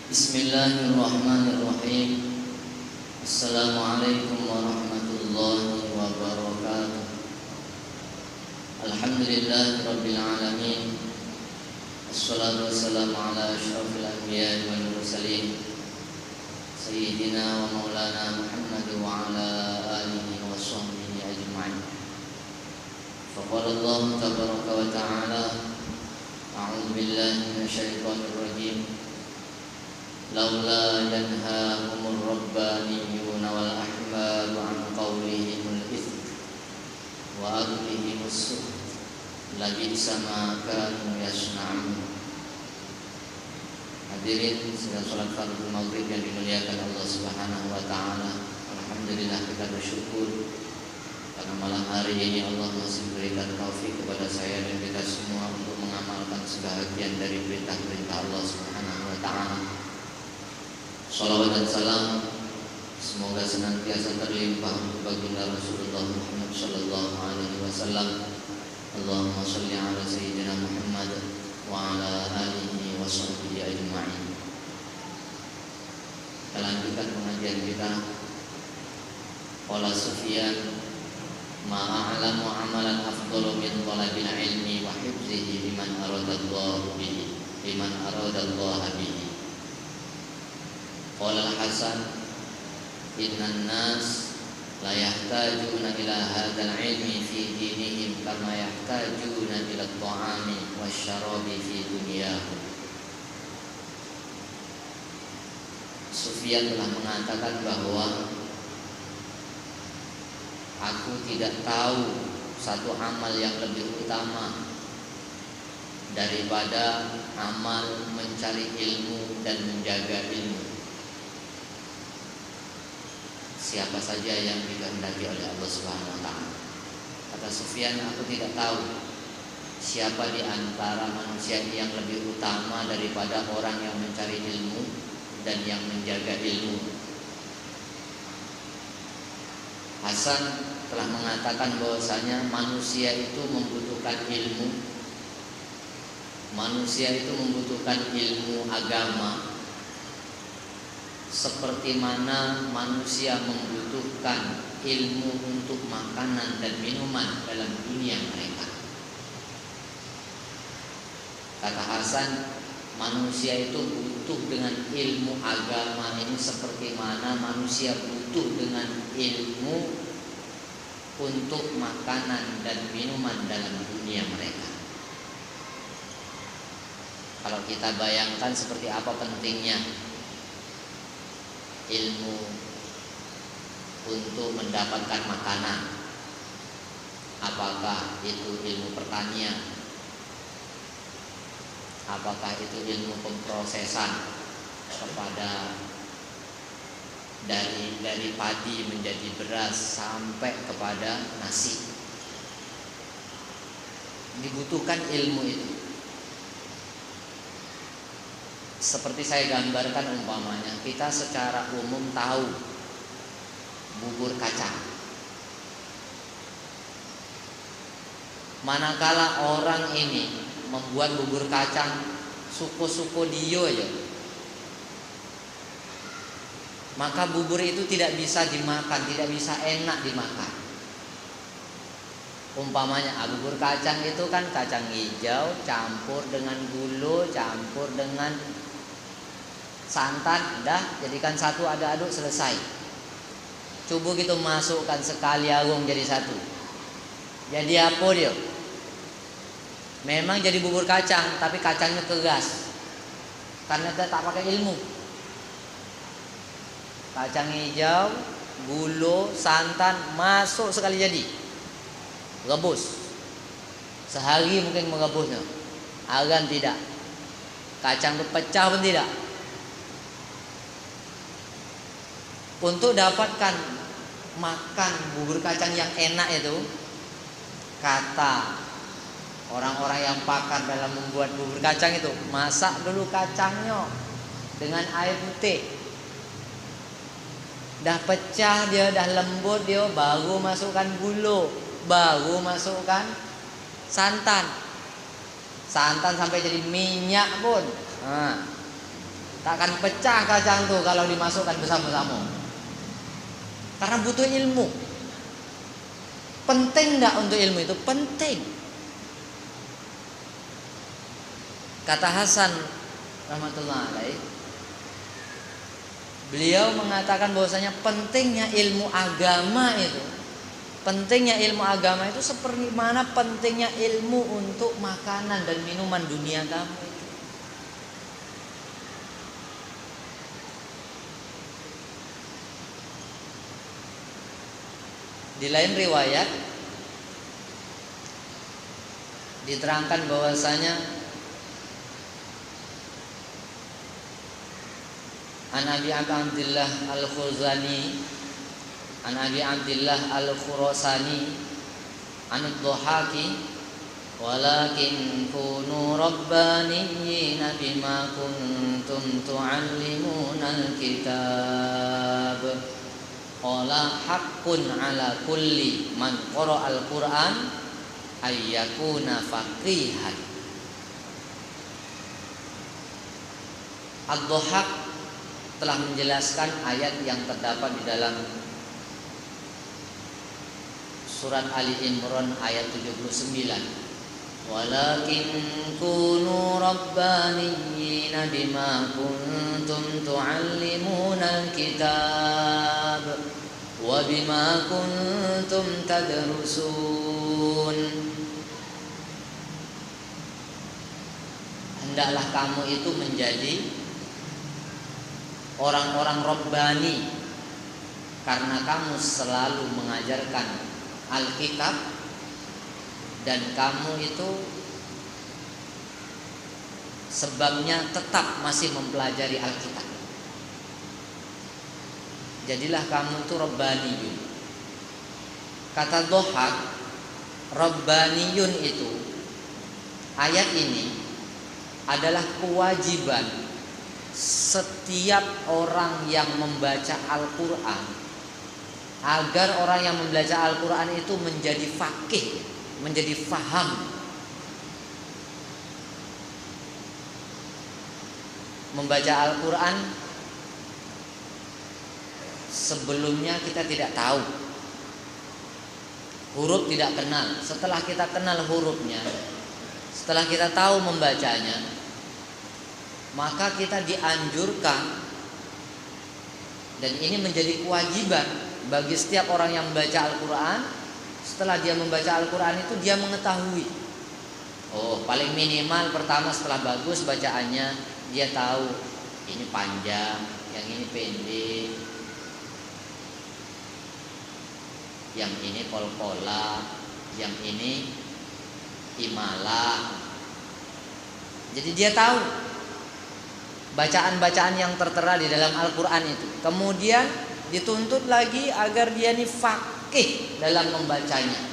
Bismillahirrahmanirrahim. Assalamualaikum warahmatullahi wabarakatuh. Alhamdulillahirabbil alamin. Wassalatu wassalamu ala asyrafil anbiya'i wal mursalin sayyidina wa maulana Muhammad wa ala alihi wa sahbihi ajma'in. Faqala Allah tabaraka wa ta'ala, a'udzu billahi minasyaitonir rajim. Laula yanhahumur rabbaniyuna wal ahbaru an qawlihimul itsm wa aglihimus suht labisa ma kanu yasna'un. Hadirin sedang salat fardu maghrib yang dimuliakan Allah Subhanahu wa taala. Alhamdulillah, kita bersyukur karena malam hari ini Allah masih berikan taufik kepada saya dan kita semua untuk mengamalkan sebahagian dari perintah-perintah Allah Subhanahu wa taala. Salawat dan salam semoga senantiasa terlimpah untuk baginda Rasulullah Muhammad sallallahu alaihi wasallam. Allahumma shalli ala sayyidina Muhammad wa ala alihi wa sahbihi ajma'in. Kita lanjutkan pengajian kita. Qala Sufyan, ma a'lamu amalan afdalu min talabil ilmi wa hifzihi liman aradallahu bihi bihi. Qala Hasan, innan nas la yahtajuna ila hadzal ilmi fi dinihim kama yahtajuna ila at-ta'ami wasyarabi fi dunyahum. Sufyan telah mengatakan bahwa aku tidak tahu satu amal yang lebih utama daripada amal mencari ilmu dan menjaga ilmu. Siapa saja yang dikehendaki oleh Allah Subhanahu wa taala. Kata Sufyan, aku tidak tahu siapa di antara manusia yang lebih utama daripada orang yang mencari ilmu dan yang menjaga ilmu. Hasan telah mengatakan bahwasanya manusia itu membutuhkan ilmu. Manusia itu membutuhkan ilmu agama seperti mana manusia membutuhkan ilmu untuk makanan dan minuman dalam dunia mereka. Kata Hasan, manusia itu butuh dengan ilmu agama ini seperti mana manusia butuh dengan ilmu untuk makanan dan minuman dalam dunia mereka. Kalau kita bayangkan seperti apa pentingnya ilmu untuk mendapatkan makanan, apakah itu ilmu pertanian, apakah itu ilmu pemprosesan kepada dari padi menjadi beras sampai kepada nasi. Dibutuhkan ilmu itu. Seperti saya gambarkan umpamanya, kita secara umum tahu bubur kacang. Manakala orang ini membuat bubur kacang suko-suko dio aja, maka bubur itu tidak bisa dimakan, tidak bisa enak dimakan. Umpamanya bubur kacang itu kan kacang hijau campur dengan gula, campur dengan santan, dah jadikan satu, aduk-aduk, selesai. Coba kita masukkan sekali agung jadi satu. Jadi apa dia? Memang jadi bubur kacang, tapi kacangnya keras. Karena kita tak pakai ilmu. Kacang hijau, gula, santan masuk sekali jadi. Rebus. Sehari mungkin merebusnya. Agan tidak. Kacang itu pecah pun tidak. Untuk dapatkan makan bubur kacang yang enak itu, kata orang-orang yang pakar dalam membuat bubur kacang itu, masak dulu kacangnya dengan air putih. Dah pecah dia, dah lembut dia, baru masukkan gula, baru masukkan santan. Santan sampai jadi minyak pun. takkan pecah kacang tuh kalau dimasukkan bersama-sama. Karena butuh ilmu. Penting enggak untuk ilmu itu? Penting. Kata Hasan rahmatullah alaih, beliau mengatakan bahwasanya pentingnya ilmu agama itu, seperti mana pentingnya ilmu untuk makanan dan minuman dunia kamu itu. Di lain riwayat diterangkan bahwasanya An Abi Abdillah Al-Khuzani, An Abi Abdillah Al-Khurasani, An Ad-Dhahaki, walakin kunu rabbaniyina bima kuntum tu'allimuna al-kitab. Qala haqqun ala kulli man qara'a al-Qur'an ayyakuna faqihan. Ad-Dhahak telah menjelaskan ayat yang terdapat di dalam surat Ali Imran ayat 79. Walakin kunu rabbaniyina bima kuntum tu'allimuna al-kitab wa bima kuntum tadrusun. Hendaklah kamu itu menjadi orang-orang Rabbani karena kamu selalu mengajarkan Alkitab dan kamu itu sebabnya tetap masih mempelajari Alkitab. Jadilah kamu itu Rabbaniyun. Kata Dhahak, Rabbaniyun itu, ayat ini adalah kewajiban setiap orang yang membaca Al-Quran, agar orang yang membaca Al-Quran itu menjadi faqih, menjadi faham. Membaca Al-Quran sebelumnya kita tidak tahu, huruf tidak kenal. Setelah kita kenal hurufnya, setelah kita tahu membacanya, maka kita dianjurkan, dan ini menjadi kewajiban bagi setiap orang yang membaca Al-Quran. Setelah dia membaca Al-Quran itu dia mengetahui, oh paling minimal pertama setelah bagus bacaannya, dia tahu ini panjang, yang ini pendek, yang ini kol-kola, yang ini imalah. Jadi dia tahu bacaan-bacaan yang tertera di dalam Al-Quran itu. Kemudian dituntut lagi agar dia ini faqih dalam membacanya.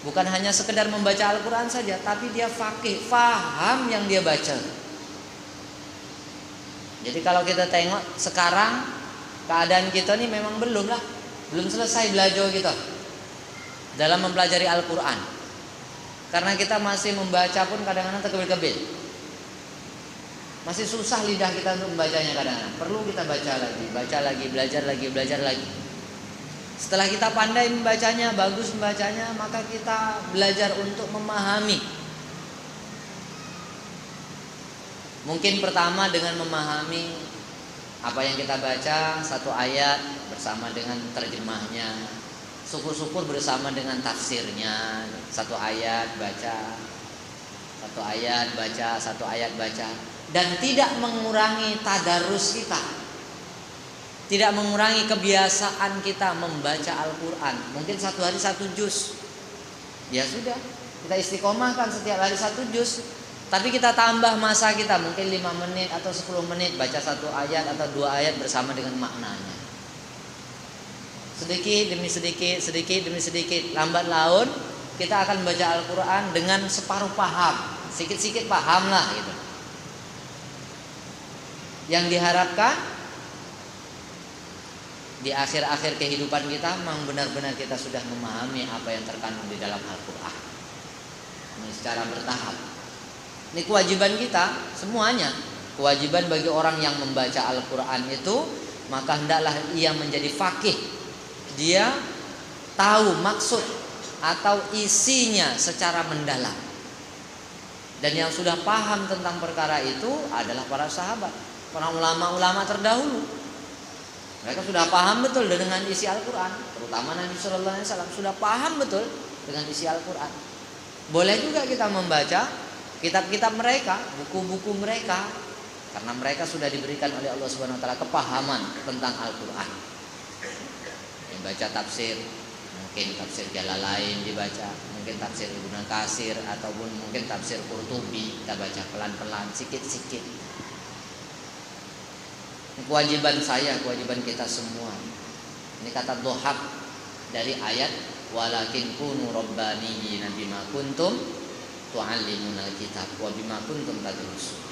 Bukan hanya sekedar membaca Al-Quran saja, tapi dia faqih, faham yang dia baca. Jadi kalau kita tengok sekarang keadaan kita ini memang belum selesai belajar kita dalam mempelajari Al-Quran. Karena kita masih membaca pun kadang-kadang terkebil-kebil. Masih susah lidah kita untuk membacanya kadang-kadang. Perlu kita baca lagi, belajar lagi. Setelah kita pandai membacanya, bagus membacanya, maka kita belajar untuk memahami. Mungkin pertama dengan memahami apa yang kita baca, satu ayat bersama dengan terjemahnya. Syukur-syukur bersama dengan tafsirnya. Satu ayat baca, satu ayat baca. Dan tidak mengurangi tadarus kita, tidak mengurangi kebiasaan kita membaca Al-Quran. Mungkin satu hari satu juz, ya sudah, kita istiqomahkan setiap hari satu juz. Tapi kita tambah masa kita, mungkin 5 menit atau 10 menit baca satu ayat atau 2 ayat bersama dengan maknanya. Sedikit demi sedikit, lambat laun kita akan membaca Al-Quran dengan separuh paham, sedikit-sedikit paham lah gitu. Yang diharapkan di akhir-akhir kehidupan kita memang benar-benar kita sudah memahami apa yang terkandung di dalam Al-Quran. Ini secara bertahap. Ini kewajiban kita semuanya. Kewajiban bagi orang yang membaca Al-Quran itu, maka hendaklah ia menjadi faqih. Dia tahu maksud atau isinya secara mendalam. Dan yang sudah paham tentang perkara itu adalah para sahabat, para ulama-ulama terdahulu. Mereka sudah paham betul dengan isi Al-Quran. Terutama Nabi Sallallahu Alaihi Wasallam sudah paham betul dengan isi Al-Quran. Boleh juga kita membaca kitab-kitab mereka, buku-buku mereka, karena mereka sudah diberikan oleh Allah Subhanahu Wa Taala kepahaman tentang Al-Quran. Membaca tafsir, mungkin tafsir Jalalain dibaca, mungkin tafsir Ibnu Katsir, ataupun mungkin tafsir Qurtubi kita baca pelan-pelan, sikit-sikit. Kewajiban saya, kewajiban kita semua. Ini kata Dhahak dari ayat walakin kunu rabbaniyina bima kuntum tu'allimuna alkitab wa bima kuntum tadrusun.